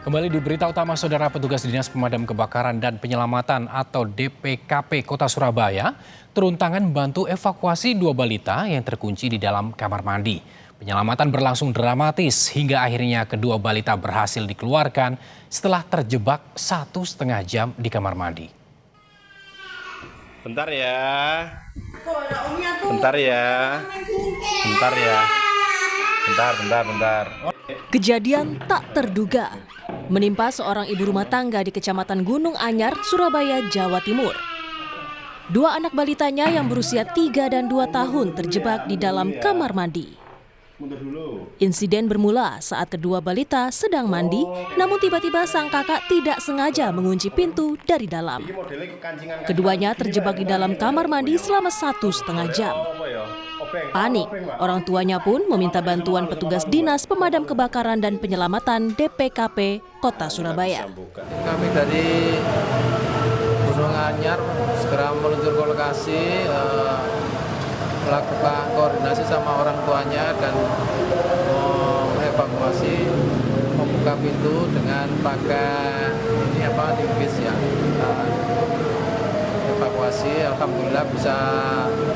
Kembali di berita utama, saudara, petugas Dinas Pemadam Kebakaran dan Penyelamatan atau DPKP Kota Surabaya turun tangan membantu evakuasi dua balita yang terkunci di dalam kamar mandi. Penyelamatan berlangsung dramatis hingga akhirnya kedua balita berhasil dikeluarkan setelah terjebak 1,5 jam di kamar mandi. Bentar ya. Bentar ya. Bentar ya. Bentar. Kejadian tak terduga menimpa seorang ibu rumah tangga di Kecamatan Gunung Anyar, Surabaya, Jawa Timur. Dua anak balitanya yang berusia 3 dan 2 tahun terjebak di dalam kamar mandi. Insiden bermula saat kedua balita sedang mandi, namun tiba-tiba sang kakak tidak sengaja mengunci pintu dari dalam. Keduanya terjebak di dalam kamar mandi selama 1,5 jam. Panik, orang tuanya pun meminta bantuan petugas Dinas Pemadam Kebakaran dan Penyelamatan DPKP Kota Surabaya. Kami dari Gunung Anyar segera meluncur ke lokasi, melakukan koordinasi sama orang tuanya dan mengevakuasi, membuka pintu dengan pakai tipis ya. Evakuasi, alhamdulillah bisa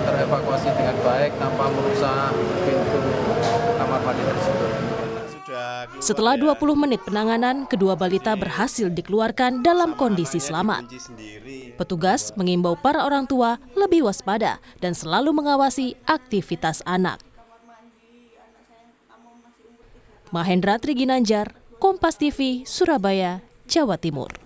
terevakuasi dengan baik tanpa merusak pintu kamar mandi tersebut. Setelah 20 menit penanganan, kedua balita berhasil dikeluarkan dalam kondisi selamat. Petugas mengimbau para orang tua lebih waspada dan selalu mengawasi aktivitas anak. Mahendra Triginanjar, Kompas TV, Surabaya, Jawa Timur.